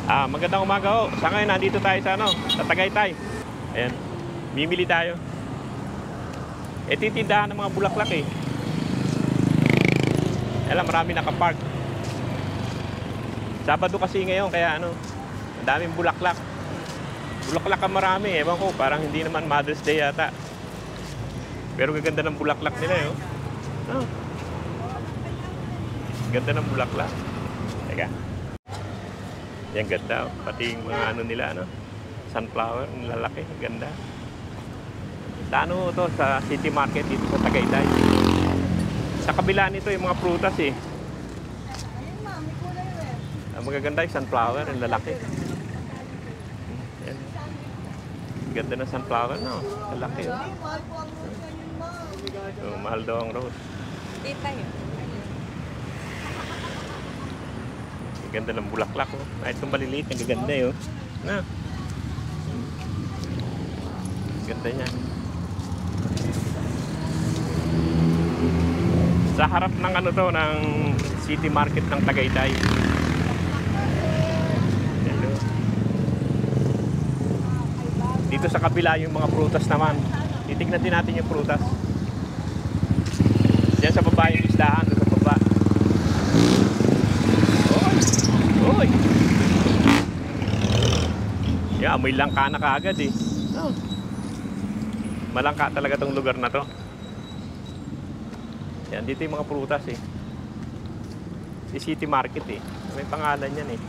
Magandang umaga ho. Sa ngayon, nandito tayo sa sa Tagaytay. Ayan, mimili tayo. Ito yung tindahan ng mga bulaklak eh. Alam, marami nakapark. Sabado kasi ngayon, kaya ang daming bulaklak. Bulaklak ang marami, ewan ko, parang hindi naman Mother's Day yata. Pero gaganda ng bulaklak nila eh. Ganda ng bulaklak. Teka. Yan ganda, pati yung mga nila, sunflower, lalaki, ganda. Sa to, sa City Market dito sa Tagaytay. Sa kabila nito yung mga prutas eh. Magaganda yung sunflower, yung lalaki. Yan. Ganda ng sunflower, lalaki oh. Mahal daw ang rose. Dito yun. Ganda ng bulaklak oh. Kahit kung maliliit, ang gaganda eh oh. Ganda niya. Sa harap ng ng City Market ng Tagaytay. Hello. Dito sa kabila yung mga prutas naman. Titignan din natin yung prutas. Diyan sa baba yung isdahan, sa baba. Oy! Yeah, amoy langka na kaagad eh. Malangka talaga tong lugar na to. Yan, dito yung mga prutas eh. Si City Market eh. May pangalan yan eh.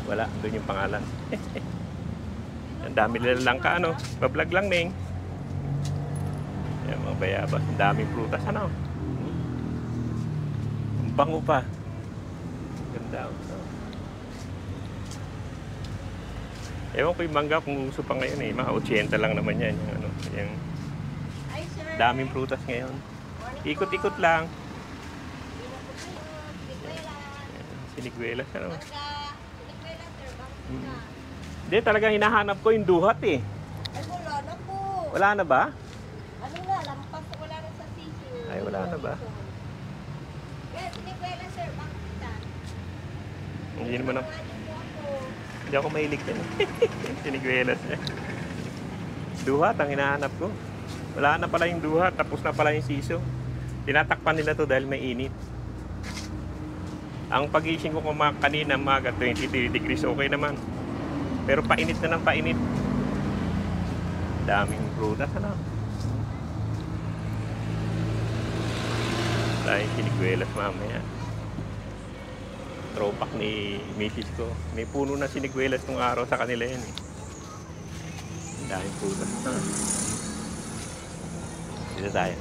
Wala, doon yung pangalan. Ang dami nila langka Bablog lang ning. Yan, mga bayabas. Ang daming prutas Ang bango pa. Ganda Ewan ko yung mangga kung uso pa ngayon eh. Mga 80 lang naman yan. Yung daming prutas ngayon. Ikot-ikot lang. Siniguelas Hindi, talagang hinahanap ko yung duhat eh. Ay, wala na po. Wala na ba? Lampas wala na sa sisyo. Ay, wala na ba? Kaya siniguelas, sir, bakit? Hindi naman Hindi ako mahilig yan. Siniguelas niya. Duhat ang hinahanap ko. Wala na pala yung duhat, tapos na pala yung siso. Tinatakpan nila to dahil may init. Ang pagising ko kanina maga 23 degrees, okay naman. Pero painit na ng painit. Daming prutas Dahil siniguelas mamaya. Tropak ni misis ko. May puno na siniguelas nung araw sa kanila yan eh. Daming prutas. Dito tayo.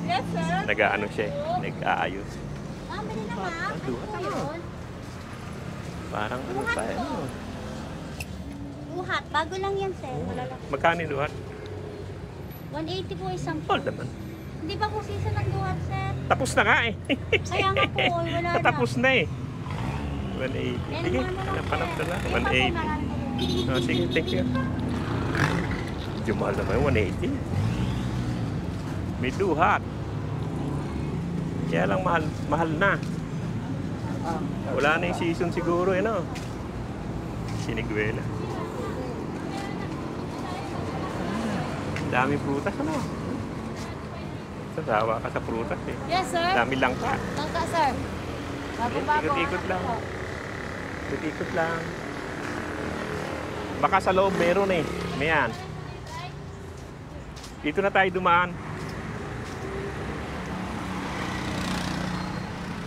Yes, sir. Nag-aano siya eh. Nag-aayos. Bili na ma'am. Parang pa eh. Duhat. Bago lang yan, sir. Magkano yung duhat? 180 po isang po. Hold naman. Hindi pa po season ng duhat, sir. Tapos na nga eh. Kaya nga po, wala na. Tapos na eh. 180. Sige, hanap na lang. 180. Sige, thank you. Medyo mahal naman 180. May duhat. Kaya lang mahal na. Wala na yung season siguro Siniguela. Dami prutas Sasawa ka sa prutas eh. Yes, sir. Dami langka. Langka, sir. Bago-bago. Ikot-ikot lang. Ikot-ikot lang. Baka sa loob meron eh. Mayan. Dito na tayo dumaan.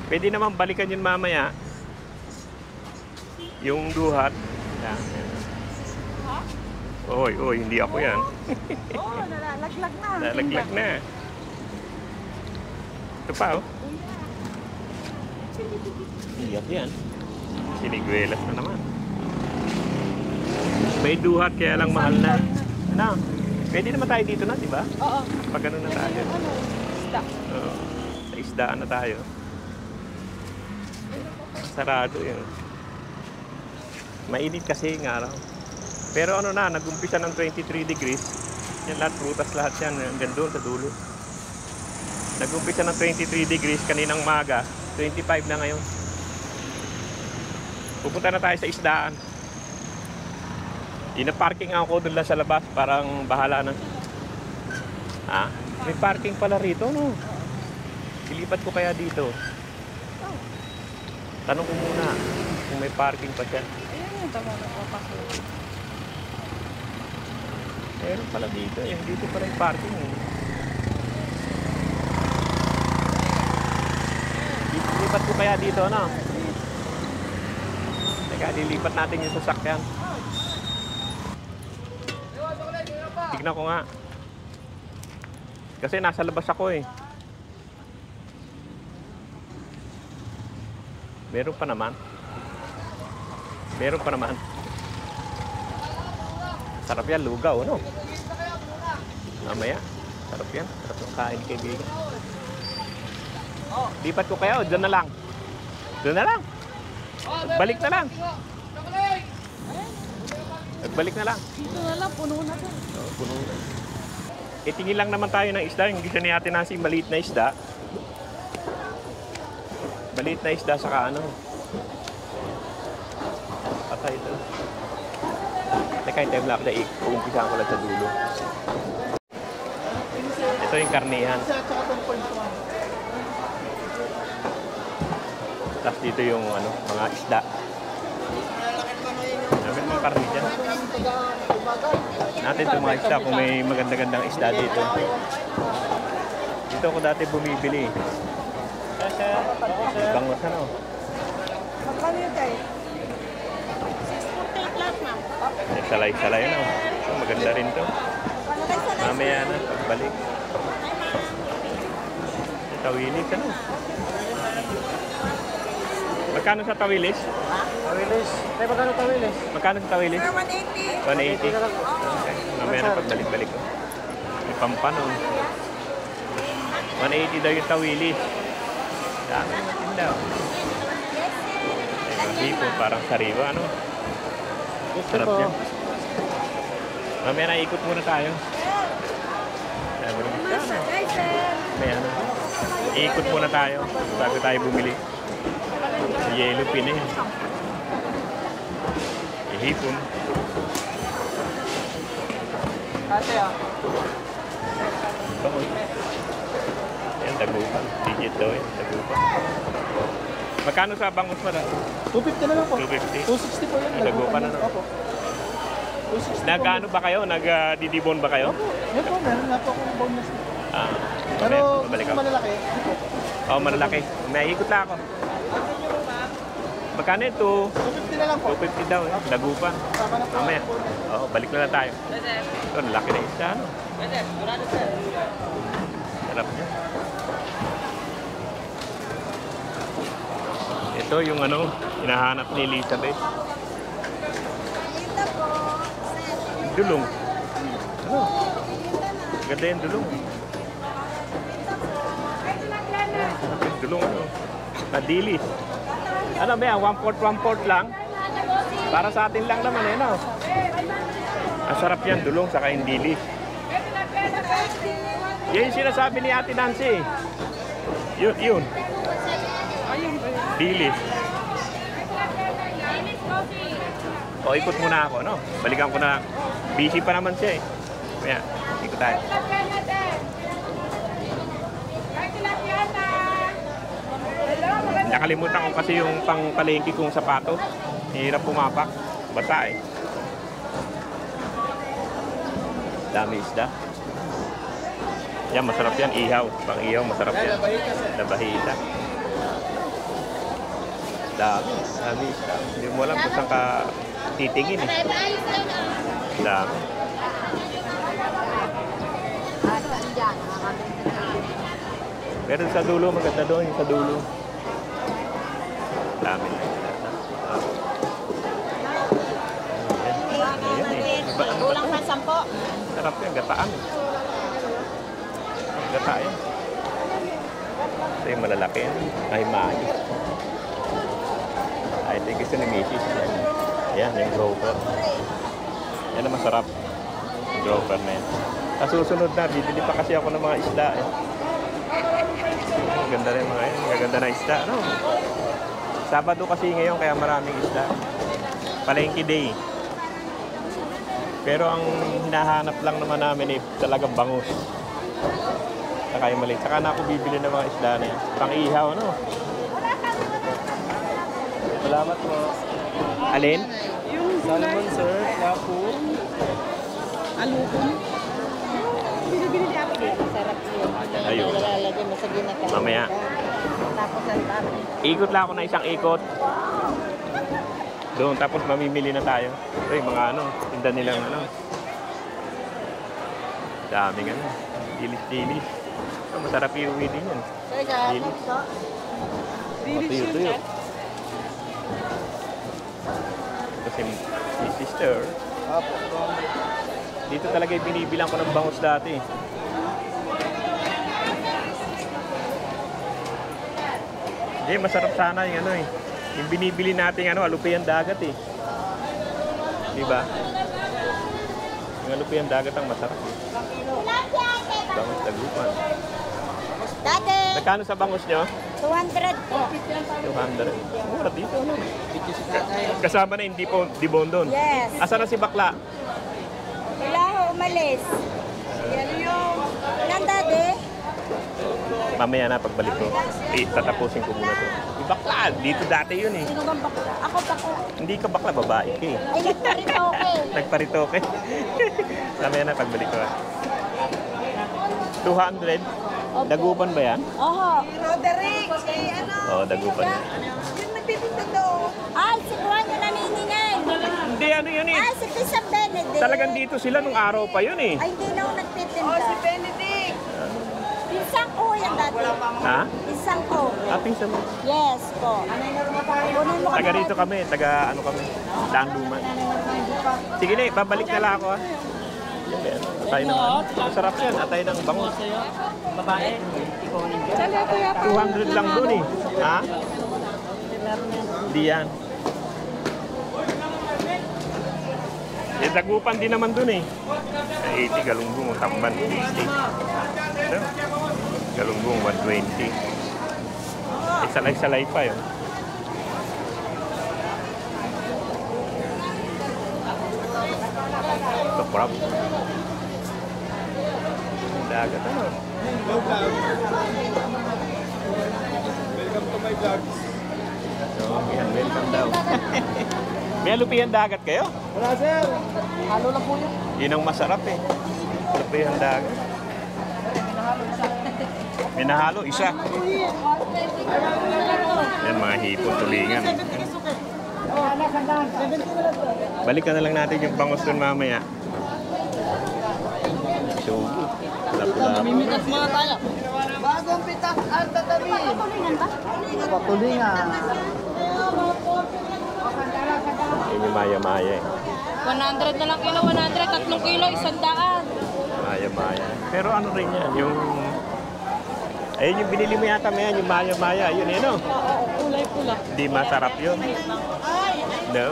Pwede naman balikan yun mamaya. Yung duhat. Yan. Oy, hindi ako yan. Nalalaglag na. Nalalaglag na. Ito pa Iyak yan. Siniguelas na naman. May duhat kaya lang mahal na. Pwede naman tayo dito na, di ba? Oo. Pag ano na tayo. Isda. Oo. Sa isdaan na tayo. Sarado yun. Mainit kasi yung araw. Pero nag-umpisa ng 23 degrees. Yan lahat, prutas lahat yan. Hanggang doon sa dulo. Nag-umpisa ng 23 degrees kaninang maga. 25 na ngayon. Pupunta na tayo sa isdaan. Ina-parking ako doon lang sa labas. Parang bahala na. Ah, may parking pala rito, no? Ilipat ko kaya dito. Tanong ko muna kung may parking pa siya. Ayan yung tama na papasok. Meron pala dito. Eh. Dito pala yung parking. Eh. Ilipat ko kaya dito, no? Teka, lilipat natin yung sasakyan. Tignan ko nga. Kasi nasa labas ako eh. Meron pa naman. Meron pa naman. Sarap yan, lugaw, no? Mamaya. Sarap yan. Sarap yung kain, kaibigan. Lipat ko kaya o dyan na lang? Dyan na lang. Balik na lang. Balik na lang. Dito na lang, puno na to. Oh, puno na. Tingin lang naman tayo ng isda. Yung gisa ni Ate Nancy, maliit na isda. Maliit na isda saka ano. Patay ito. Teka, yung time lapse na uumpisahan ko lang sa dulo. Ito yung karnihan. Tapos dito yung ano, mga isda. Namin mga karni dyan. Natin itong mga isda kung may maganda-gandang isda dito. Dito ako dati bumibili. Bangos ano. Magkano yun tayo? 648 lang, ma'am. Salay-salay ano. Maganda rin to. Mamaya na, pagbalik. Tawilis ano. Magkano sa tawilis? Tawilis. Tay, magkano tawilis? Magkano sa tawilis? 180. 180. Okay. Mamaya na pagbalik-balik ko. May pampanong. 180 daw yung tawilis. Dami natin daw. Ay, hipon, parang sariwa, ano? Sarap yan. Mamaya na ikot muna tayo. Sabi rin ka, ano? Mamaya na. Ikot muna tayo bago tayo bumili. Yellow pin eh. Ihipon. Ate, Bangon. Yan, dagupan. Digit daw eh. Dagupan. Magkano sa bangus mo na? 250 na lang po. 250. 260 po yun. Dagupan na no? Opo. 260 po. Nag-ano ba kayo? Nag-didibon ba kayo? Yan po, meron nga po akong bonus. Ah. Pero Babalik gusto ako. malalaki. Oh, malalaki. May ikot lang ako. Magkano ito? 250 na lang po. 250 daw eh. Dagupan. Sama na po. Mamaya. Oo, balik na lang tayo. Ito, laki na isa. Ano? Sarap niya. Ito yung ano, hinahanap ni Elizabeth. Dulong. Ano? Ganda yung dulong. Sarap yung dulong ano. Madilis. Ano ba yan? 1/4 lang? Para sa atin lang naman eh, no? Ang sarap yan, dulong, saka yung dilis. Yan yung sinasabi ni Ate Nancy. Yun. Dilis. O, ikot muna ako, no? Balikan ko na. Busy pa naman siya eh. Kaya, ikot tayo. Nakalimutan ko kasi yung pangpalengke kong sapatos. Hirap pumapak. Bata eh. Dami isda. Yan, masarap yan. Ihaw. Pang ihaw, masarap yan. Nabahita. Dami isda. Hindi mo alam kung saan ka titingin eh. Dami. Pero sa dulo, maganda doon. Yung sa dulo. Dami na isda. Kulang pa 10. Sarap yan, gataan. Gata yan. Ito yung malalaki yan. Ay, maayo. Ay, ito yung gusto ni Mrs. Ayan, yung groper. Yan ang masarap. Yung groper na yan. Sa susunod na, bibili pa kasi ako ng mga isda eh. Ang ganda rin mga yan. Ang ganda na isda, no? Sabado kasi ngayon kaya maraming isda. Palengke day. Pero ang hinahanap lang naman namin talagang bangus. Saka yung maliit. Saka na ako bibili ng mga isda na yan. Pang-ihaw, ano? Salamat po. Alin? Salmon, sir. Lapo. Alukon. Binibili niya ako dito. Sarap yun. Ayun. Nalalagay mo sa ginata. Mamaya. Tapos ang dami. Ikot lang ako na isang ikot. Doon, tapos mamimili na tayo. Ito yung mga ano, tinda nilang ano. Daming ano. Dilis-dilis. Masarap yung uwi din yan. Dilis. Matuyo-tuyo. Kasi si sister, Apo. dito talaga yung binibilang ko ng bangus dati. Masarap sana yung ano eh. Yung binibili natin ano, alupiang dagat eh. Diba? Yung alupiang dagat ang masarap eh. Bangus Dagupan. Dati, Nagkano sa bangus nyo? 200 po. 200. Mura dito ano. Kasama na yung dibondon. Yes. Asa na si bakla? Wala ho, umalis. Yan yung... Ilan dati? Mamaya na pagbalik ko. Tatapusin ko muna to. Yung bakla, dito dati yun eh. Sino bang bakla? Ako bakla. Hindi ka bakla, babae ka eh. Ay, nagparito ako. Nagparitoke. Mamaya na pagbalik ko. 200? Dagupan ba yan? Oho. Roderick, si ano? Oo, dagupan. Yung nagpipinto doon. Ay, si Juan yung naniningin. Hindi, ano yun eh. Ay, si Pisa Benedict. Talagang dito sila nung araw pa yun eh. Ay, hindi na ako nagtitinda. Oh, si Benedict. Pisang ko yan dati. Ha? Pisang ko. Pinsan mo. Yes po. Kunin mo Taga rito kami, taga ano kami, Danduman. Sige na, babalik na lang ako ha. Atay ng ano. Masarap yan, atay ng bangus. Babae. 200 lang doon eh. Ha? Hindi yan. Dagupan din naman doon eh. 80, Galunggong, Tamban, 60. Ito. Galunggong, 120. Salay-salay pa yun. Ito, crab. Dagat ano. Welcome to my vlog. Yan, welcome daw. May alupihan dagat kayo? Wala, sir. Halo lang po yun. Yun ang masarap eh. Alupihan dagat. Minahalo, isa. Yan mga hipon, tulingan. Balikan na lang natin yung bangus dun mamaya. Sugo. Lapu-lapu. Mimitas mga tayo. Bagong pitas at tatabi. Patulingan ba? Patulingan. Yun yung maya-maya eh. 100 na lang kilo, 100. 3 kilo, 100. Maya-maya. Pero ano rin yan, yung... Ayun yung binili mo yata mo yan, yung maya-maya. Yun eh, no? Oo, kulay pula. Hindi masarap yun. No.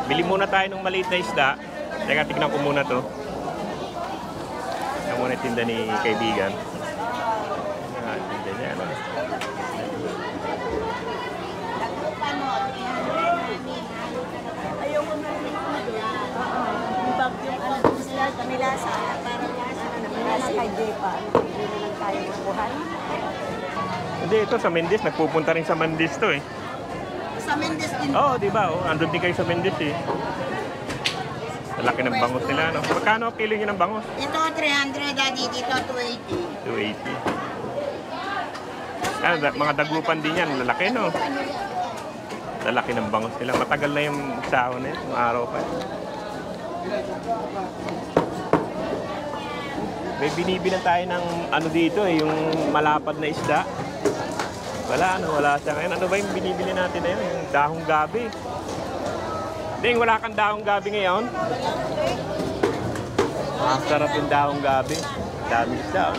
Bili muna tayo ng maliit na isda. Teka, tignan ko muna to. Tignan muna yung tinda ni kaibigan. Tinda niya, ano? Ayoko na rin ako yung bag yung ano sila, kanila sa parang nasa kay Jepa. Hindi na lang tayo makuhan. Hindi, ito sa Mendes. Nagpupunta rin sa Mendes to eh. Sa Mendes din. Oo, di ba? Oh, andun din kayo sa Mendes eh. Laki ng bangus nila, no? Magkano kilo nyo ng bangus? Ito 300, daddy. Dito 280. 280. Ah, mga dagupan din yan. Lalaki, no? Lalaki ng bangus nila. Matagal na yung sahon eh. Yung araw pa. May binibilan tayo ng ano dito eh. Yung malapad na isda. Wala, ano? Wala siya ngayon. Ano ba yung binibili natin na yun? Yung dahong gabi. Ding, wala kang dahong gabi ngayon? Masarap yung dahong gabi. Dami isda. Oh.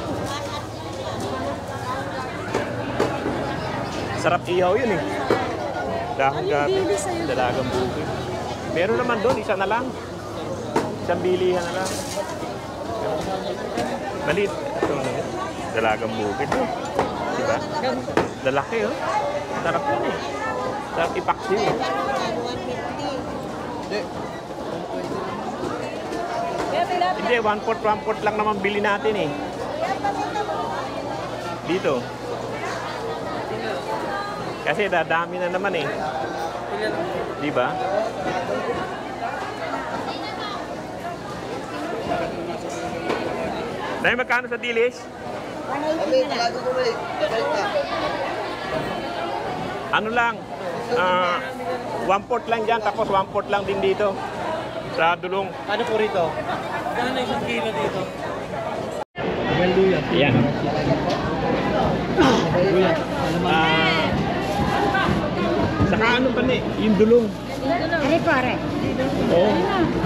Sarap ihaw yun eh. Dahong gabi. Dalagang bukid. Meron naman doon, isa na lang. Isang bilihan na lang. Maliit. Ito, dalagang bukid. Oh. Diba? Lalaki, oh. Sarap yun eh. Sarap ipaksiw. 150. Hindi, 1/4 lang naman bili natin eh. Dito. Kasi dadami na naman eh. Di ba? Nay, magkano sa dilis? 180 na lang. Ano lang? 1/4 lang dyan, tapos 1/4 lang din dito. Sa dulong. Ano po rito? Ano na isang kilo dito? Yan. Saka ano pa ni? Yung dulong. Ano pare? Oo.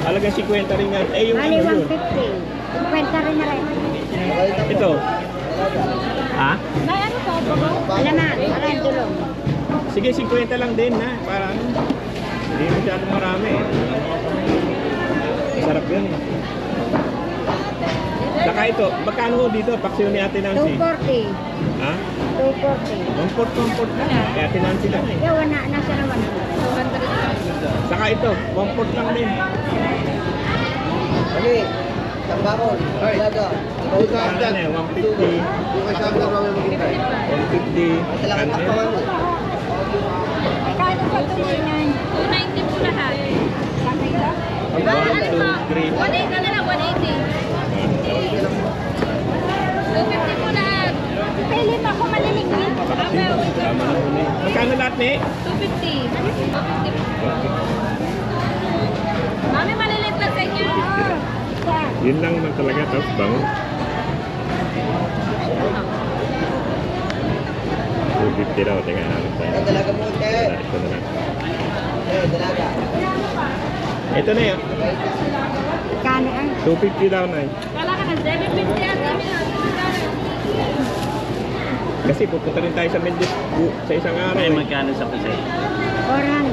Halagang 50 rin yan. Eh, yung ano yun? 150. 50 rin na rin. Ito. Ha? May ano to? Alaman. Alam tulong. Sige, 50 lang din ha. Para ano? Hindi masyadong marami. Masarap yun. Saka ito, magkano ho dito? Paksiw ni Ate Nancy. 240. Ha? 240. 1/4 lang. Kaya Ate Nancy lang eh. Yawa na, nasa naman. 200. Saka ito, 1/4 lang din. Kami, Sambakon, Laga. Ano eh, 150. Yung kay Sambakon namin maghintay. 150. Talagang takpawan mo. Kano pa tulingan? 290 po lahat. Sabi ka? 1, 2, 3. 180 na lang, 180. 250 po lahat. Pili mo ako malilingin. Tama na muna eh. Magkano lahat ni? 250. 250. Mami, malilit lang sa inyo. Yun lang naman talaga, tapos bango. 250 daw, tingnan namin tayo. Dalaga mo, te. Ito na lang. Dalaga. Ito na yun. Kano ang? 250 daw na. Kala ka na, 750 at kami na. Kasi pupunta rin tayo sa Mendes sa isang araw. May Eh. magkano sa pasay? 400.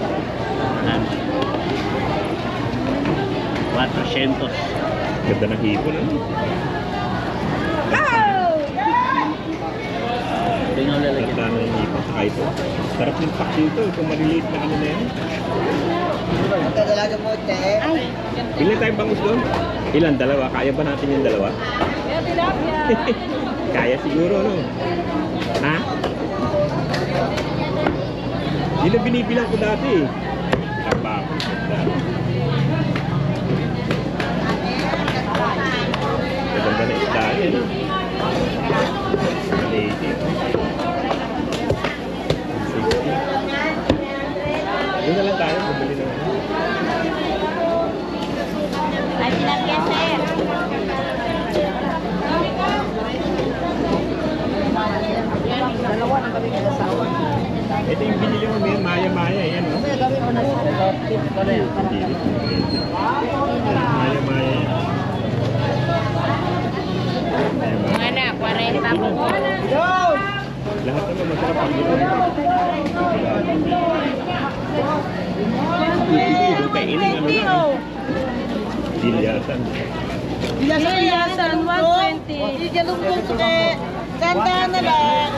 400. Ganda ng hipon, ano? Ito yung lalagyan. Ganda ng hipon. Saka ito. Sarap yung paksiw ito. Kung maliliit na ano na yan. Dalaga mo, te. Ay, Bili tayong bangus doon. Ilan? Dalawa? Kaya ba natin yung dalawa? Kaya tilapia. Kaya siguro, no? Ha? Yun ang binibilang ko dati eh. Taba ako. Maganda na isda yan. Maliti. 60. Doon na lang tayo. Bumili na. ay tilapia sir. Dalawa na kami mag-asawa. Ito yung binili mo, may maya-maya. Yan, no? Kami mo na sa tip ko na yan. Maya-maya. Anak, 40 po. Go! Lahat naman masarap ang gano'n. Ito kainin, ano lang. Dilyasan. Yasan, 120. Igalong po ko kay Santa na lang.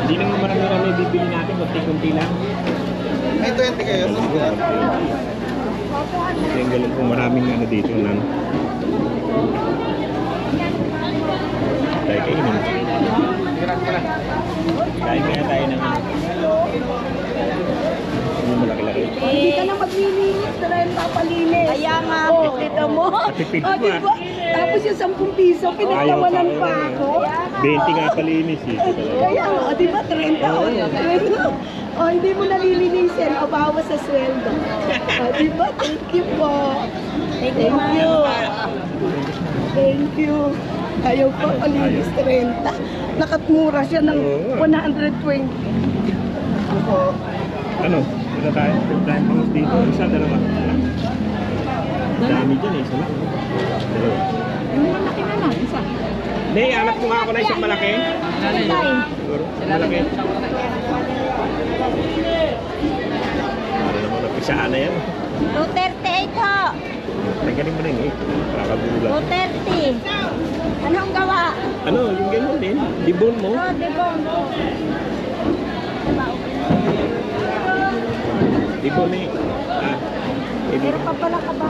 Hindi naman marami-rami bibili natin, kunti-kunti lang. May 20 kayo. Kasi yung galong kung maraming ano dito lang. Tayo kainin. Kain kaya tayo ng ano. Yung malaki-laki. Hindi ka na maglilinis na rin papalinis. Kaya nga, kita mo. Matipid O, ko, ah. diba? Tapos yung 10 piso, pinagtawanan pa ako. 20 nga palinis eh. Kaya nga, o, diba? 30 o. O, hindi mo nalilinisin. O, bawas sa sweldo. O, diba? Thank you po. Thank you. Thank you. Ayaw pa palinis 30. Nakatmura siya ng 120. Ano? Ito tayo. Tayo pangus dito. Isa, dalawa. Dami dyan eh. Isa lang. Dalawa. Yung malaki naman, isa. Hindi, anak ko nga ako na isang malaki. Siguro. Malaki. Para naman napisaan na yan. 238 ho. Tanggalin mo na yung 8. Para kabulan. 230. Anong gawa? Ano, yung ganyan din. Dibon mo. Oh, debon. Dibon eh. Ah, Meron pa pala ka ba?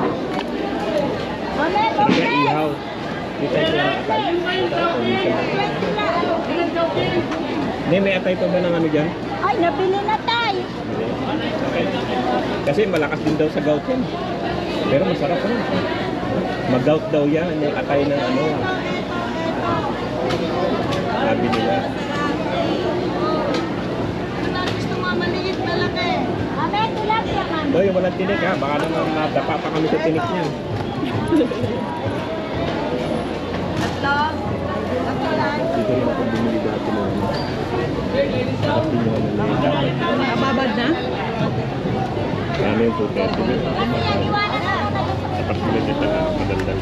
Mami, Ano kaya ihaw? Dito tayo sa atay. Hindi, may atay pa ba ng ano dyan? Ay, nabili na tayo. Okay. Kasi malakas din daw sa gout yan. Pero masarap pa rin. Mag-gout daw yan, yung atay ng ano. Sabi nila. Gusto mo maliit, malaki. Mami, tilapia, mami. Boy, walang tinik ha. Baka naman nadapa pa kami sa tinik niyan. Dito rin ako bumili dati ng ano. Sarap din yung ano. Nakababad na? Ano yung 230 na. Tapos nila dito na madaldal.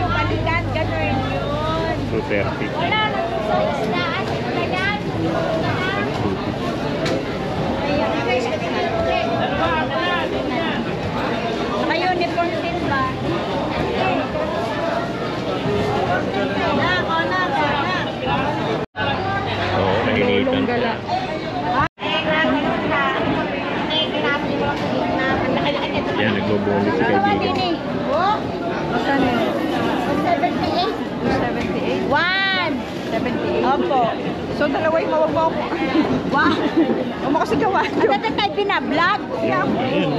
Balikan, ganun yun. 230. Wala na sa islaan. Ganyan. Naka-uniform din ba? Oo, nainitan. Yan, nagbubuli si kaibigan. Oh? Saan yun? 78. 78? 1! 78? Opo. So, dalawa yung mawag mo ako. Wow! Huwag mo kasi gawa. At ito tayo binablog. Yan, ayan.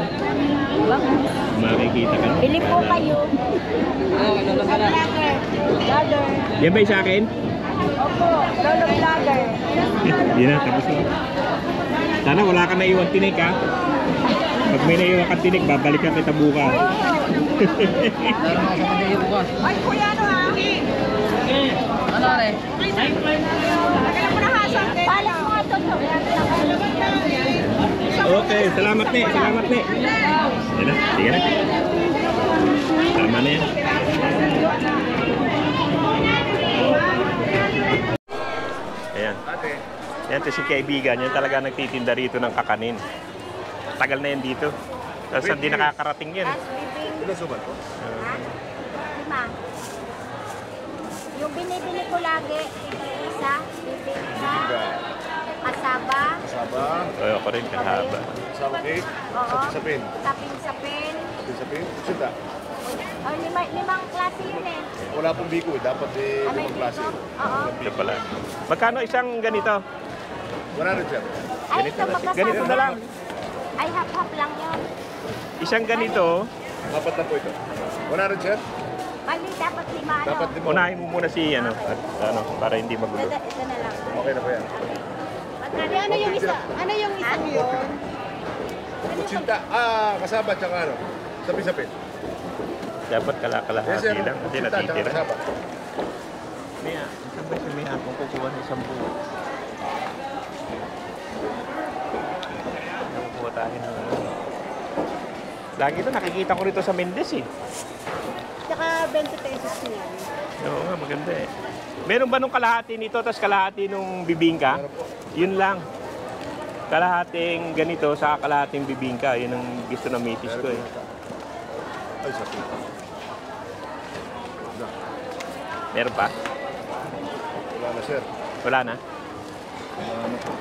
Makikita ka na. Bili po kayo. Vlogger. Yan ba yung sa akin? Opo. Lolo vlogger. Yan na, tapos na. Sana wala ka na iwan tinik ha. Pag may naiwan ka tinik, babalikan kita bukas. Ay, kuya, ano ha? Ano rin? Tagalan mo na hasan. Palang mga toto. Okay, salamat ne, salamat ne. Yan na, sige na. Tama na yan. Ayan. Yan to si kaibigan, yan talaga nagtitinda rito ng kakanin. Tagal na yan dito. Tapos hindi nakakarating yan. Lima. Yung binibili ko lagi, isa, bibingka, kasaba, Ay, ako rin kahaba. Sama cake, oo, sapin. sapin-sapin. Sapin, sinta. Oh, limang klase yun eh. Wala pong biko, dapat May limang klase. biko? Oo. Ito pala. Magkano isang ganito? 100 sir. Ay, ito magkasama. Ganito na lang. Ay, hap-hap lang yun. Isang ganito, Apat na po ito. 100 sir. Mali, dapat lima ano. Dapat lima. unahin mo muna si ano, at, ano para hindi magulo. Ito na lang. Okay na po yan. Ano yung isa? Ano yung isang yun? Sinta, kasaba tsaka ano. Sapin-sapin. Dapat Yes kalakalahati sir. lang kasi Sinta tsaka natitira. kasaba. Mia, isang beses may akong kukuha ng 10. Kukuha tayo ng ano. Lagi ito, nakikita ko rito sa Mendez eh. Tsaka 20 pesos niya. Oo nga, maganda eh. Meron ba nung kalahati nito, tapos kalahati nung bibingka? Yun lang. Kalahating ganito sa kalahating bibingka. Yun ang gusto ng misis ko eh. Ay, sapin. Meron pa? Wala na sir. Wala na? Ano po.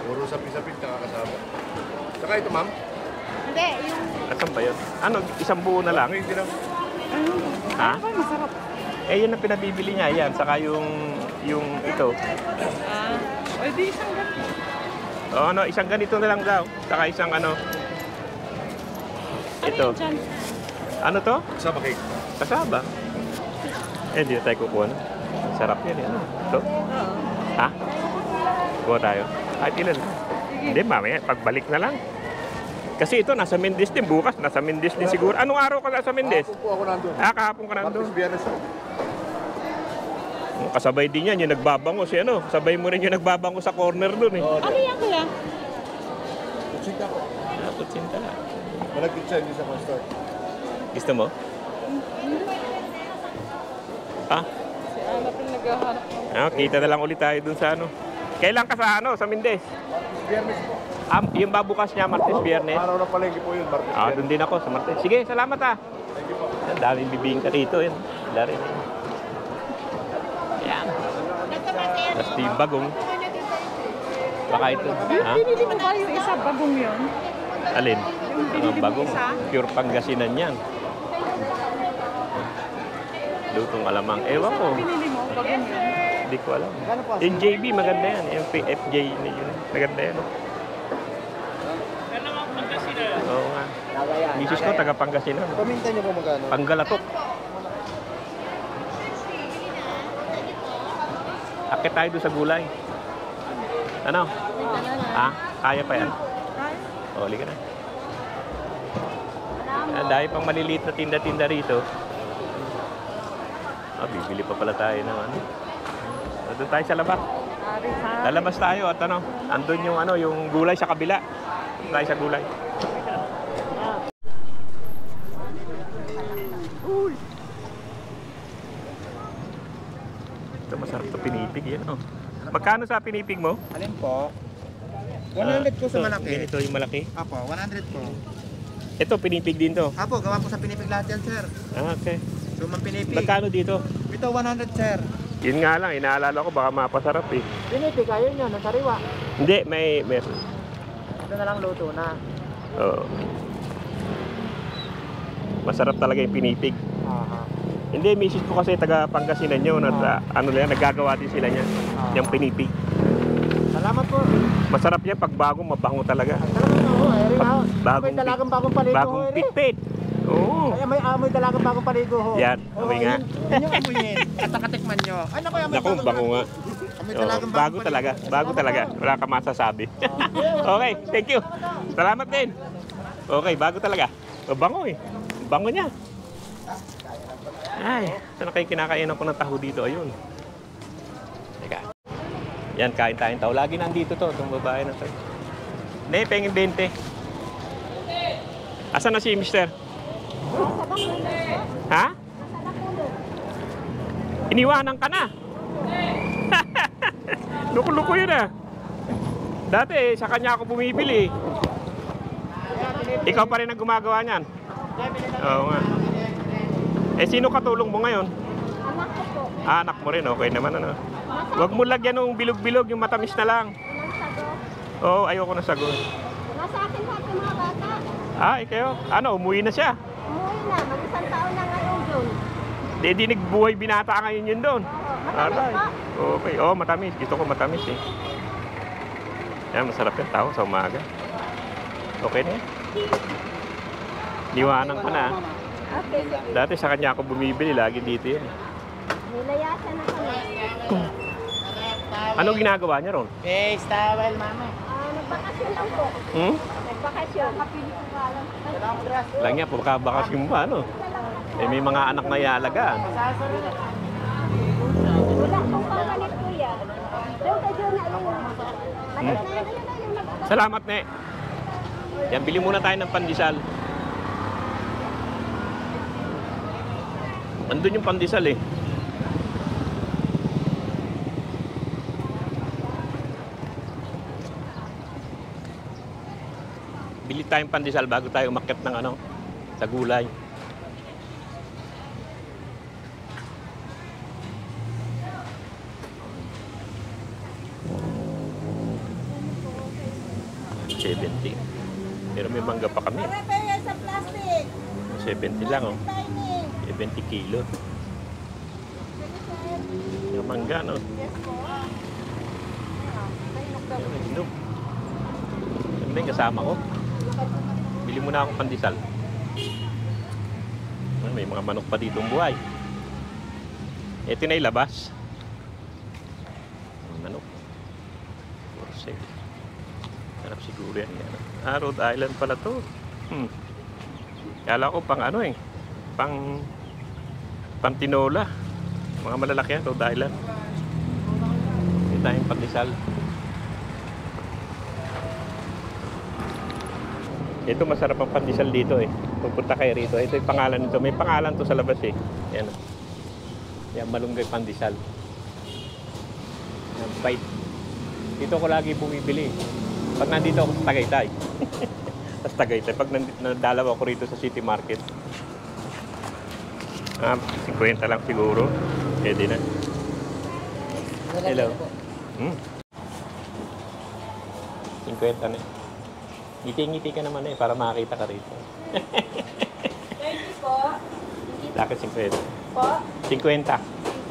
Puro sapin-sapin tsaka kasaba. Tsaka ito ma'am. Hindi, yung... Asan ba yun? Ano, isang buo na lang? Hindi lang. Ha? Eh, yun ang pinabibili niya. Yan, saka yung ito. Ay, di isang ganito. O ano, isang ganito na lang daw. Saka isang ano. Ito. Ano to? Kasaba cake. Kasaba. Eh, hindi na tayo kukuha na. Sarap yan eh. Ano? Ito? Ha? Kuha tayo. Kahit ilan. Hindi, mamaya. Pagbalik na lang. Kasi ito, nasa Mendez din. Bukas, nasa Mendez din siguro. Anong araw ka nasa Mendez? Kahapon po ako nandun. Kahapon ka nandun. Martes, Biyernes. Kasabay din yan, yung nagbabango si ano. Sabay mo rin yung nagbabango sa corner dun eh. Ano yan kuya? Sinta po. Naputsinta. Malagkit siya, hindi sa store. Gusto mo? Ha? Si Ana pin naghahanap ng... Ah, kita na lang ulit tayo dun sa ano. Kailan ka sa ano, sa Mendez? Martes, Biyernes po. Yung babukas niya, Martes, Biyernes. Araw na palengke po yun, Martes, Doon din ako sa Martes. Sige, salamat ah. Thank you po. Ang daming bibingka rito yun. Dari. Pati bagong. Baka ito. Ha? Pinili mo ba yung isa bagong yun? Alin? Yung pinili Ang mo bagong. isa? Pure Pangasinan yan. Lutong alamang. Ewan ko. Pinili mo bagong yun? Hindi ko alam. Yung JB, maganda yan. Yung FJ na yun. Maganda yan. Oo nga. Misis ko, taga Pangasinan. Paminta niyo po magkano? Panggalatok. Akit tayo doon sa gulay. Ano? Ha? Kaya pa yan? O, halika na. Dahil pang maliliit na tinda-tinda rito. Bibili pa pala tayo ng ano. Doon tayo sa labas. Lalabas tayo at ano, andun yung ano, yung gulay sa kabila. Doon tayo sa gulay. Ito masarap to pinipig yan, oh. Magkano sa pinipig mo? Alin po? 100 po sa malaki. Ito yung malaki. Apo, 100 po. Ito pinipig din to. Apo, gawa po sa pinipig lahat yan, sir. Okay. Sumang pinipig. Magkano dito? Ito 100, sir. Yun nga lang, inaalala ko baka mapasarap eh. Pinipig, ayun yun, nasariwa. Hindi, may... Ito na lang luto na. Oo. Masarap talaga yung pinipig. Aha. Hindi, misis ko kasi taga Pangasinan yun. At, ano lang, nagagawa din sila niyan. Yung pinipig. Salamat po. Masarap yan pag bagong mabango talaga. Salamat po. Eri na. Bagong May dalagang bagong paligo. Bagong Eri. pitpit. Oo. Ay, may amoy dalagang bagong paligo ho. Yan, amoy nga. Yun yung amoyin. At nakatikman nyo. Ay, naku, amoy Naku, bango nga. Amoy Oo, dalagang bago talaga. Bago talaga. Wala ka masasabi. Okay, thank you. Salamat din. Okay, bago talaga. O, bango eh. Bango niya. Ay, saan na kayo kinakainan ko ng taho dito? Ayun. Teka. Yan, kain tayong taho. Lagi nandito to, itong babae na to. Ne, pengin 20. Asan na si mister? Ha? Iniwanan ka na. Luko-luko yun ah. Dati, sa kanya ako bumibili. Ikaw pa rin ang gumagawa niyan. Oo nga. Eh, sino katulong mo ngayon? Anak ko po. Anak mo rin, okay naman ano. Huwag mo lagyan ng bilog-bilog, yung matamis na lang. Walang sagot. Oo, ayoko na sagot. Nasa akin lahat ng mga bata. Ikaw? Ano, umuwi na siya. Umuwi na. Mag-isang taon na ngayon doon. Di nagbuhay binata ngayon yun doon. Matamis pa. Okay, matamis. Gusto ko matamis eh. Yan, masarap yung tao sa umaga. Okay na yan. Niwanan ko na. Okay, sige. Dati sa kanya ako bumibili, lagi dito yan. Nilayasan na kami. Anong ginagawa niya ron? Face towel, mama. Nagbakasyon lang po. Nagbakasyon. Kapili ko nga lang. Lang niya, pagkabakasyon mo ano? Eh, may mga anak na ialagaan. Wala akong pangkalit kuya. Doon ka dyan na yung... Salamat, ne. Yan, bili muna tayo ng pandesal. Andun yung pandesal eh. Bili tayong pandesal bago tayo umakyat ng ano, sa gulay. $70. Pero may mangga pa kami. Pare sa plastic. 70 lang oh. Tiny. 70 kilo. Yung mangga no. Yung hinog. Yan ba yung kasama ko? Bili muna akong pandesal. May mga manok pa dito buhay. Ito na ilabas. Manok. For sale. Hanap siguro yan. Rhode Island pala to. Kala ko pang ano eh. Pang tinola. Mga malalaki yan, Rhode Island. Ito tayong pandesal. Ito masarap ang pandesal dito eh. Pupunta kayo rito. Ito yung pangalan nito. May pangalan to sa labas eh. Yan. Yan, malunggay pandesal. Yan, bite. Dito ko lagi bumibili. Pag nandito ako sa Tagaytay. Sa Tagaytay. Pag nadalaw ako rito sa City Market. 50 lang siguro. Pwede na. Hello. Hmm. 50 na. Ngiti-ngiti ka naman para makakita ka rito. 30 po. Bakit 50? Po. 50.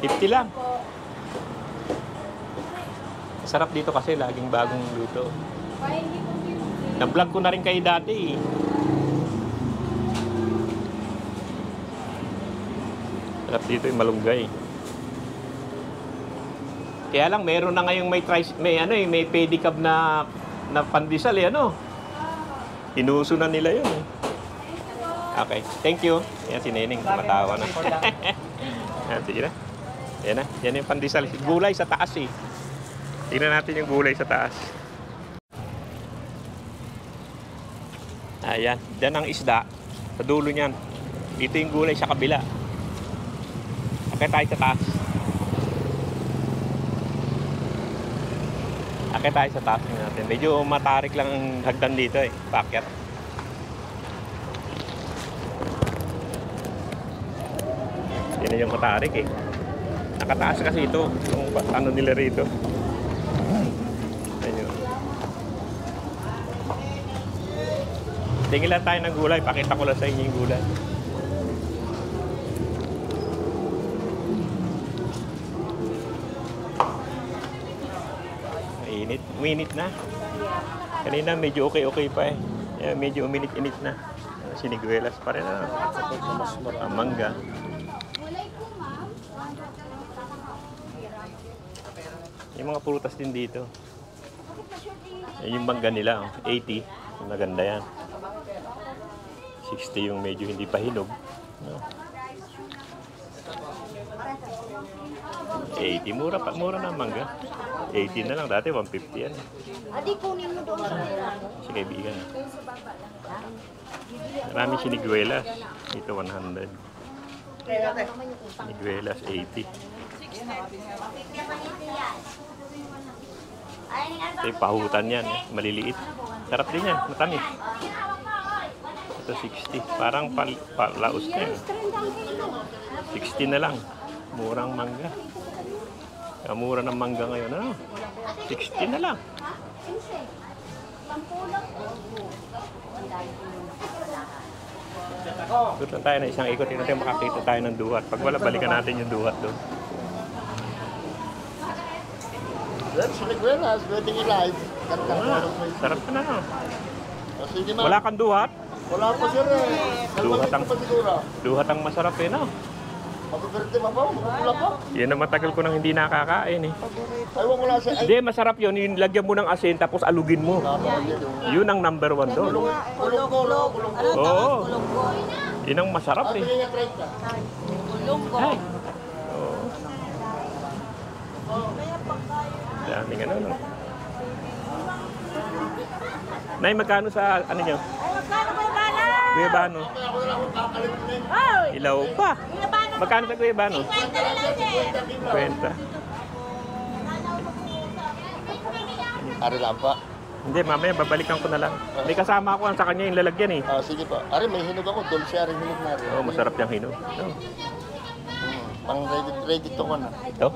50 lang. Masarap dito kasi laging bagong luto. Na-vlog ko na rin kayo dati eh. Sarap dito yung malunggay. Kaya lang meron na ngayong may pedicab na pandesal Inuso na nila yun. Okay, thank you. Yan si Neneng, matawa na. Yan, sige na. Yan na, yan yung pandesal. Gulay sa taas eh. Tingnan natin yung gulay sa taas. Ayan, dyan ang isda. Sa dulo niyan. Dito yung gulay sa kabila. Akit tayo sa taas. Akit tayo sa taas natin. Medyo matarik lang ang hagdan dito eh. Pakyat. Yan yung matarik eh. Nakataas kasi ito. Yung ano nila rito. Ayun. Tingin lang tayo ng gulay. Pakita ko lang sa inyo yung gulay. Mainit. Uminit na. Kanina medyo okay pa eh. Yeah, medyo uminit-init na. Siniguelas pa rin ang mangga. Yung mga prutas din dito. Yung mangga nila, 80. Maganda yan. 60 yung medyo hindi pa hinog. 80, mura na ang mangga. 80 na lang, dati 150 yan. Adi, kunin mo doon sa Si kaibigan. Marami siniguelas. Ito 100. Siniguelas 80. Ito yung pahutan yan, maliliit. Sarap din yan, matamis. Ito 60, parang palaos na yan. 60 na lang, murang mangga. Mura ng mangga ngayon, 60 na lang. Ikot na tayo na isang ikot, tingnan tayo makakita tayo ng duhat. Pag wala, balikan natin yung duhat doon. Siniguelas, pwedeng i-live. Sarap ka na. Sige ma'am. Wala kang duhat? Wala po sir eh. Duhat ang masarap no? Mabiberte pa po, mabibula po. Yan ang matagal ko nang hindi nakakain eh. Ayaw wala siya. Hindi, masarap yun. Yung lagyan mo ng asin tapos alugin mo. Yun ang number 1 doon. kulog. Oo. Yun ang masarap eh. Ay. Oo. Daming ano. Nay, magkano sa ano nyo? Guyabano. Ilaw pa. Magkano sa Guyabano? 50. Ari lang pa. Hindi, mamaya babalikan ko na lang. May kasama ako sa kanya yung lalagyan eh. Sige pa. Ari, may hinog ako. Dulce ari hinog na rin. Oo, masarap yung hinog. Pang ready to ko na. Ito?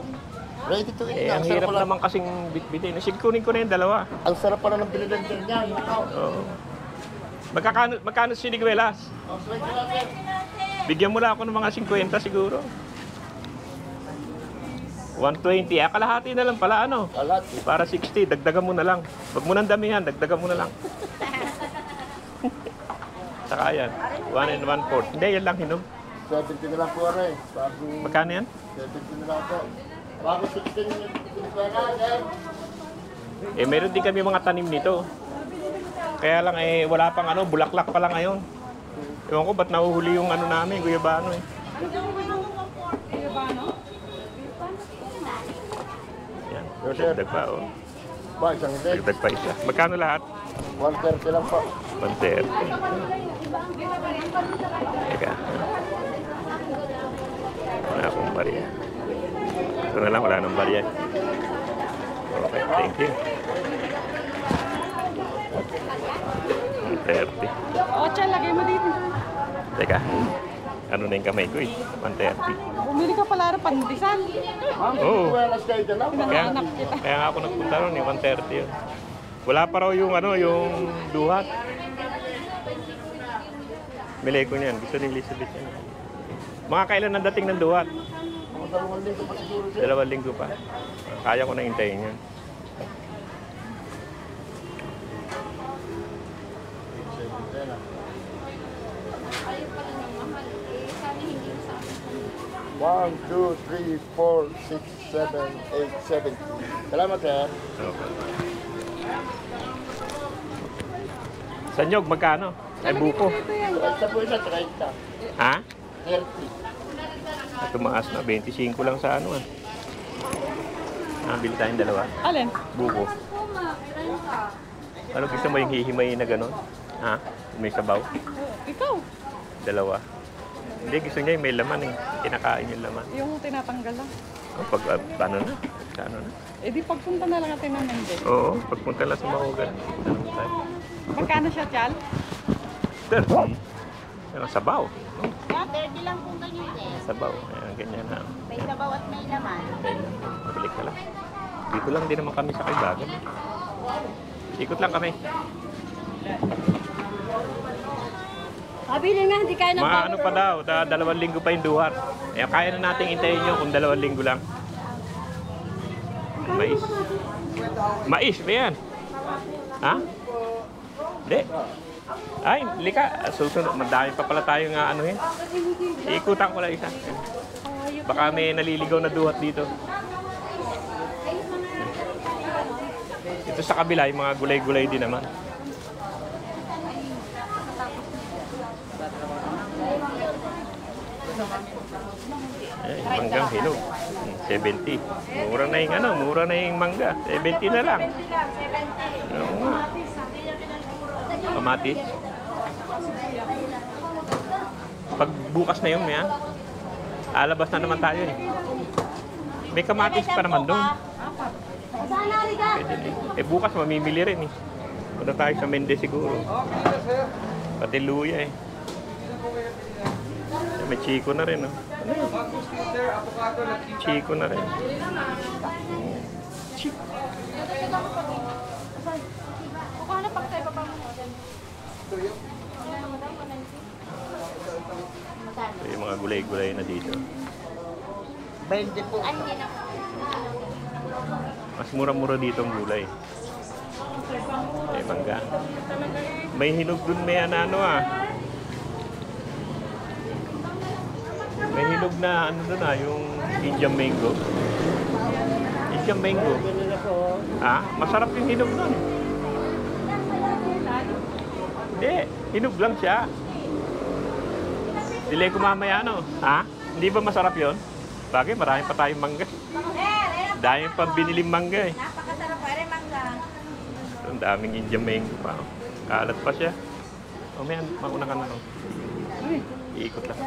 Ready to eat. Ang hirap naman kasing bitbitin. Sige, kunin ko na yung dalawa. Ang sarap pala ng binilender niya. Oo. Magkano siniguelas? Bigyan mo lang ako ng mga 50 siguro. 120. Kalahati na lang pala ano. Kalahati. Para 60. Dagdagan mo na lang. Huwag mo nang damihan. Dagdagan mo na lang. Saka yan. 1 and 1/4. Hindi, yan lang hinog. 70 na lang po rin. Magkano yan? 70 na lang po. Bago 16 yung Meron din kami mga tanim nito. Kaya lang wala pang bulaklak pa lang ngayon. Ewan ko ba't nahuhuli yung namin, guyabano eh. Yan, dagdag pa Ba, isang hindi. Dagdag pa isa. Magkano lahat? 130 lang po. 130. Teka. Wala akong bariya. Ito na lang, wala nang bariya. Okay, thank you. 130. Ocha, lagay mo dito. Teka. Ano na yung kamay ko eh. 130. Bumili ka pala rin pandisan. Oo. Buenas kayo dalawa. Pinanganak kita. Kaya nga ako nagpunta ron eh. 130 yun. Wala pa raw yung ano, yung duhat. Bili ko niyan. Gusto ni Elizabeth yan. Mga kailan ang dating ng duhat? Mga 2 linggo pa siguro sir. 2 linggo pa. Kaya ko na hintayin yan. One, two, three, 4, 6, 7, 8, 7. Salamat sir. Okay. Sa nyog, magkano? Ay, buko. Sa po isa, 30. Ha? 30. Tumaas na. 25 lang sa ano ah. Nabili tayong dalawa. Alin? Buko. Ano gusto mo yung hihimay na gano'n? Ha? May sabaw? Ikaw. Dalawa. Hindi, gusto niya yung may laman eh. Kinakain yung laman. Yung tinatanggal lang. O, pag, ano na? Sa ano na? Eh di pagpunta na lang natin ng Mende. Oo, pagpunta lang sa Mahogan. Ano tayo? Magkano siya, Chal? 30. Ano, sabaw. Yeah, 30 lang po ganyan eh. Sabaw. Ayan, ganyan na. May sabaw at may laman. Ayun, mabalik ka lang. Dito lang din naman kami sa Kaibagan. Ikot lang kami. Pabili nga, hindi kaya ng Mga ano pa daw, 2 linggo pa yung duhat. Eh, kaya na natin intayin nyo kung 2 linggo lang. Mais. Mais ba yan? Ha? Hindi. Ay, lika. Susunod, madami pa pala tayo nga ano yun. Ikutan ko lang isa. Baka may naliligaw na duhat dito. Ito sa kabila, yung mga gulay-gulay din naman. Eh, manggang hinog. 70. Mura na yung ano, mura na yung mangga. 70 na lang. Oo nga. Kamatis. Pag bukas na yun, yan. Alabas na naman tayo eh. May kamatis pa naman doon. Pwede din. Eh bukas mamimili rin eh. Punta tayo sa Mende siguro. Pati luya eh. May chiko na rin, no? Chiko na rin. Chiko. So, yung mga gulay-gulay na dito. 20 po. Mas mura-mura dito ang gulay. Eh, mangga. May hinog dun, may ano ah. May hinog na ano doon yung Indian mango. Indian mango. Ah, masarap yung hinog doon. Hindi, hinog lang siya. Dili ko mamaya ano. Ha? Hindi ba masarap yon? Bagay, marami pa tayong mangga. Dahil pa biniling mangga eh. Napakasarap pa rin mangga. Ang daming Indian mango pa. Kalat pa siya. O may mauna ka na. No? Iikot lang.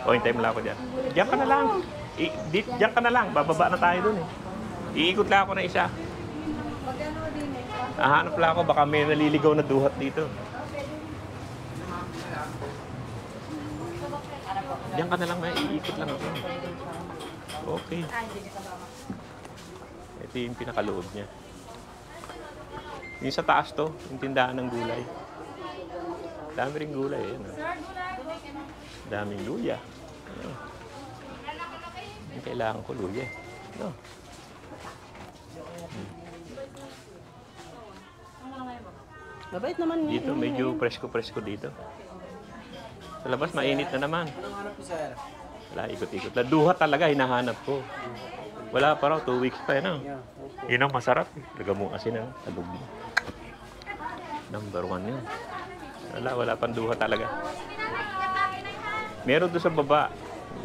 O, hintayin mo lang ako dyan. Diyan ka na lang. Diyan ka na lang. Bababa na tayo dun eh. Iikot lang ako na isa. Hahanap lang ako. Baka may naliligaw na duhat dito. Diyan ka na lang. Iikot lang ako. Okay. Ito yung pinakaloob niya. Yung sa taas to. Yung tindahan ng gulay. Dami rin gulay. Ayan, oh. Daming luya. Ano? Kailangan ko luya. No. Mabait naman Dito medyo presko-presko dito. Sa labas mainit na naman. Wala, ikot-ikot. Duhat talaga hinahanap ko. Wala pa raw, 2 weeks pa yan. Yun ang masarap. Laga mo kasi na talog mo. Number 1 yun. Wala pang duhat talaga. Meron doon sa baba.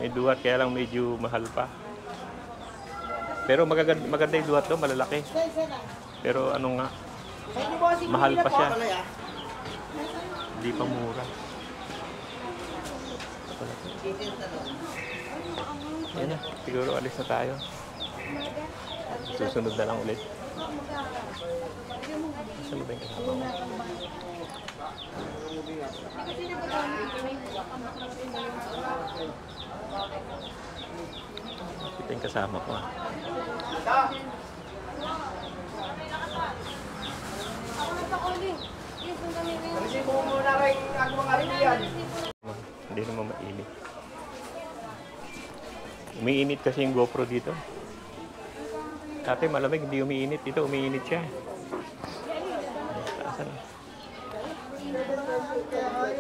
May duhat kaya lang medyo mahal pa. Pero maganda yung duhat doon, malalaki. Pero ano nga, mahal pa siya. Hindi pa mura. Yan na, siguro alis na tayo. Susunod na lang ulit. Saan ba yung kasama mo? Ito yung kasama ko. Resibo mo muna rin ang mga riyan. Hindi naman mainit. Umiinit kasi yung GoPro dito. Dati malamig, hindi umiinit. Dito umiinit siya. Taasan.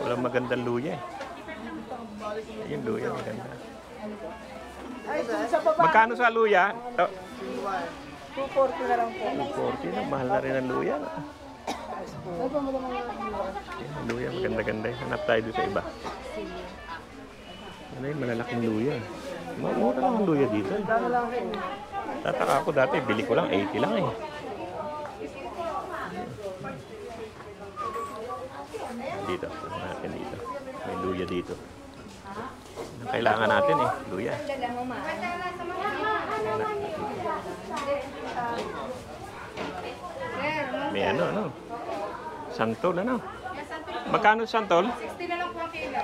Walang magandang luya eh. Yung luya maganda. Ay, dun sa baba. Magkano sa luya? 240 na lang po. 240 na. Mahal na rin ang luya. No? Yung luya, maganda-ganda. Hanap tayo doon sa iba. Ano yung malalaking luya? Mura lang ang luya dito. Tataka ako dati, bili ko lang 80 lang eh. Dito, natin dito. May luya dito. Kailangan natin eh, luya. May ano? Santol, ano? Magkano santol? 60 na lang po ang kilo.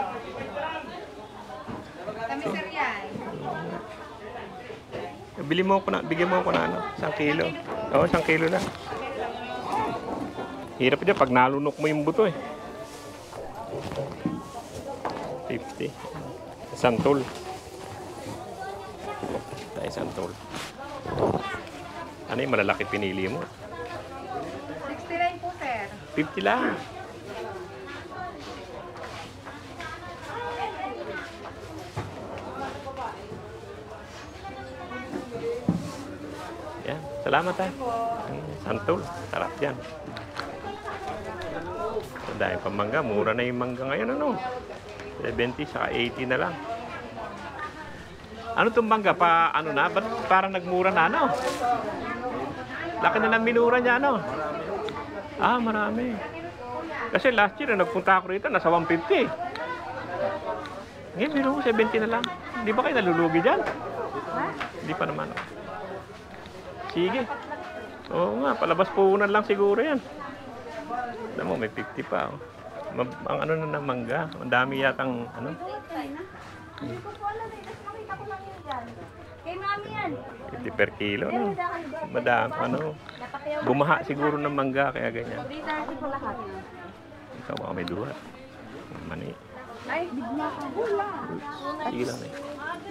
Kami sir yan. Bigyan mo ko na ano, 1 kilo. Oo, 1 kilo lang. Hirap dyan pag nalunok mo yung buto eh. 50. Santol. Tayo santol. Ano yung malalaki pinili mo? 69 po sir. 50 lang. Yan. Salamat ha. Santol. Sarap yan. Dahil pa mangga. Mura na yung mangga ngayon. Ano? 70 saka 80 na lang. Ano itong mangga? Ano na? Ba't parang nagmura na ano? Laki na ng minura niya ano? Ah, marami. Kasi last year nagpunta ako rito, nasa 150. Ngayon, biro ko 70 na lang. Hindi ba kayo nalulugi dyan? Hindi pa naman. Sige. Oo nga, palabas puhunan lang siguro yan. Alam mo, may 50 pa. Oh. Ang ano na ng mangga. Ang dami yatang ano. Hindi ko po alam eh. Tapos makita ko lang yun dyan. Kay mami yan. 50 per kilo. No? Madami. Ano. Bumaha siguro ng mangga, kaya ganyan. Paborito natin po lahat. Ikaw baka may duhat. Mani. Ay, bigla ka. Wala. Sige lang eh.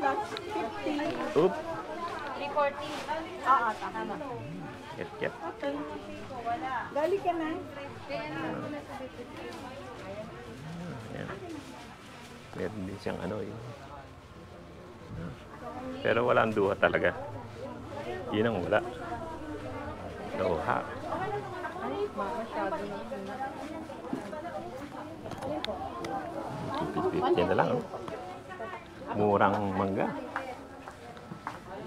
+50. Oop. 340. Oo, tama. Get. Gali ka na. Yan. Meron din siyang ano yun. Pero wala ang duha talaga. Yun ang wala. Duha. Yan na lang. Oh. Murang mangga.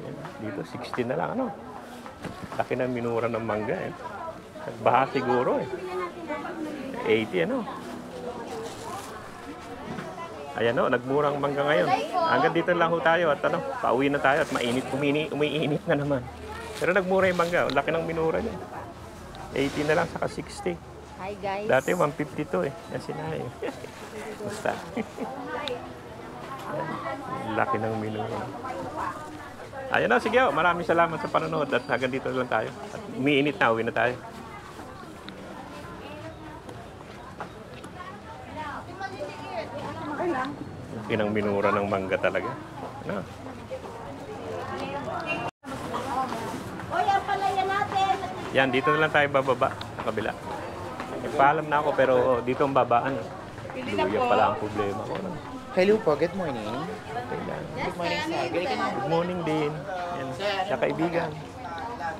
Yan. Dito 60 na lang. Ano? Laki na minura ng mangga. Eh. Baha siguro eh. 80 ano. Ayan o, nagmurang mangga ngayon. Hanggang dito lang ho tayo at ano, pauwi na tayo at umiinit na naman. Pero nagmura yung mangga, laki ng minura niya. 80 na lang, saka 60. Hi guys. Dati 150 to eh, yan sinahay. Basta. Laki ng minura. Ayan na, sige o, maraming salamat sa panonood at hanggang dito lang tayo. At umiinit na, uwi na tayo. Laki ng minura ng mangga talaga. Ano? Oy, ang palaya natin. Yan, dito na lang tayo bababa sa kabila. Nagpaalam na ako pero dito ang babaan. Luya pala ang problema ko. No? Hello po, good morning. Okay lang. Good morning, sir. Good morning din. Yan. Sa kaibigan.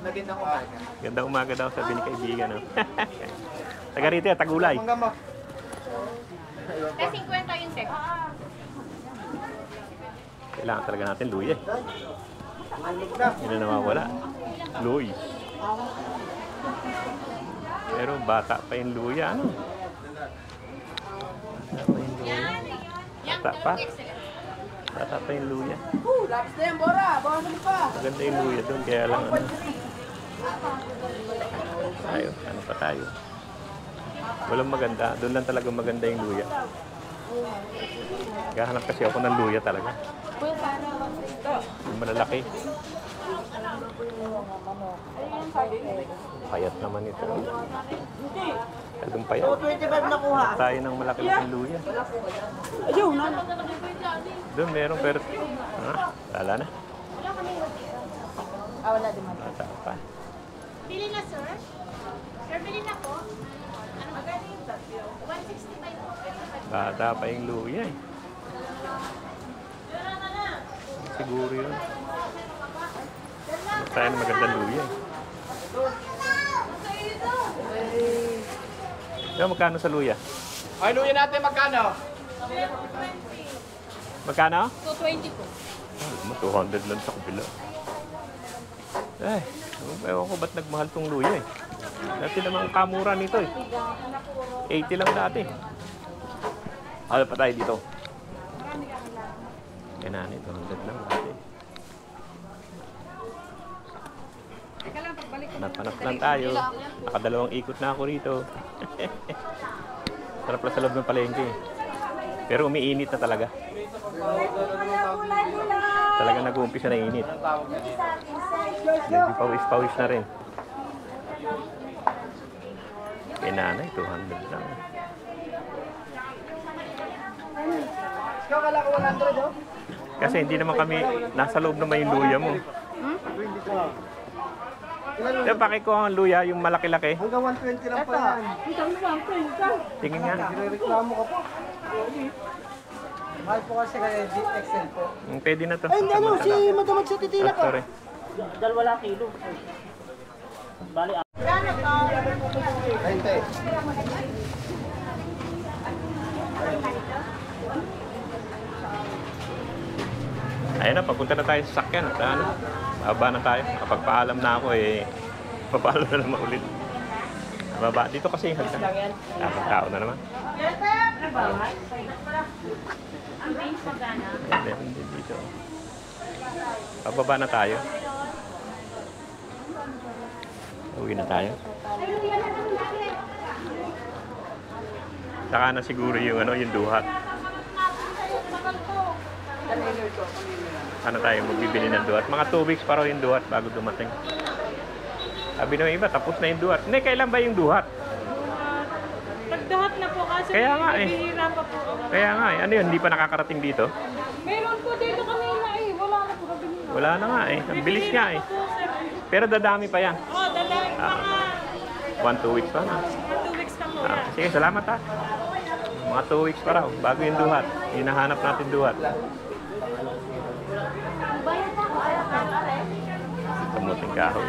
Magandang umaga. Gandang umaga daw sabi ni kaibigan. No? Taga rito, Tagulay. Mangga mo. Kasi 50 yung sir. Kailangan talaga natin luya. Hindi na nawawala. Luy. Pero bata pa yung luya. Ano? Bata pa yung luya. Bata pa. Bata pa yung luya. Lapis na yan, Bora. Bawasan mo pa. Maganda yung luya doon. Kaya lang ano. Tayo. Ano pa tayo? Walang maganda. Doon lang talaga maganda yung luya. Gahanap kasi ako ng luya talaga. Yung malalaki. Payat naman ito. Tagang payat. 25 nakuha. Tayo ng malaki-laking luya. Ayun, no? Doon meron pero... wala na. Wala din man. Bata pa. Bili na, sir? Sir, bili na po. Ano magkano yung 165 po. Bata pa yung luya eh. Siguro yun. Tayo ng magandang luya eh. Yung magkano sa luya? Ay, luya natin magkano? Magkano? 220 po. 200 lang sa kabila. Ewan ko ba't nagmahal tong luya eh. Dati naman kamura nito eh. 80 lang dati. Ano pa tayo dito? Yan na, 200 lang dati. Hanap lang tayo. Nakadalawang ikot na ako rito. Sarap lang sa loob ng palengke. Pero umiinit na talaga. Talaga nag-uumpisa na init. Medyo pawis-pawis na rin. Kay nanay, 200 lang. Kasi hindi naman kami nasa loob naman yung luya mo. Diba, bakit ko ang luya, yung malaki-laki? Hanggang 120 lang pa yan. Tingin nga. Reklamo ka po. Mahal po kasi kaya XL po. Pwede na to. Ay, ano, si Madamag sa titila ko. Sorry. Dalawa kilo. Bali, 20. Ayun na, papunta na tayo sa sakyan. At ano, baba na tayo. Kapag na ako eh, papaalam na naman ulit. Baba. Dito kasi yung hagdan. Dapat tao na naman. Meron din dito. Pababa na tayo. Uwi na tayo. Saka na siguro yung ano, yung duhat. Ano tayo magbibili ng duhat? Mga 2 weeks pa raw yung duhat bago dumating. Sabi ng iba, tapos na yung duhat. Hindi, kailan ba yung duhat? Nagdahat na po kasi Kaya nga eh. nabihira pa po. Kaya nga eh. Ano yun, hindi pa nakakarating dito? Meron po dito kanina eh. Wala na po nabihira. Wala na nga eh. Ang bilis nga eh. Pero dadami pa yan. Oh, dalawa mga 1-2 weeks pa na. 2 weeks pa po. Sige, salamat ha. Mga 2 weeks pa raw, bago yung duhat. Hinahanap natin duhat. Kamuting kahoy.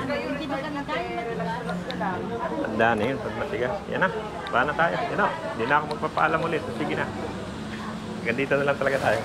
Tanda na yun, pag matigas. Yan na, baka na tayo. Yan na, hindi na ako magpapaalam ulit. Sige na. Ganito na lang talaga tayo.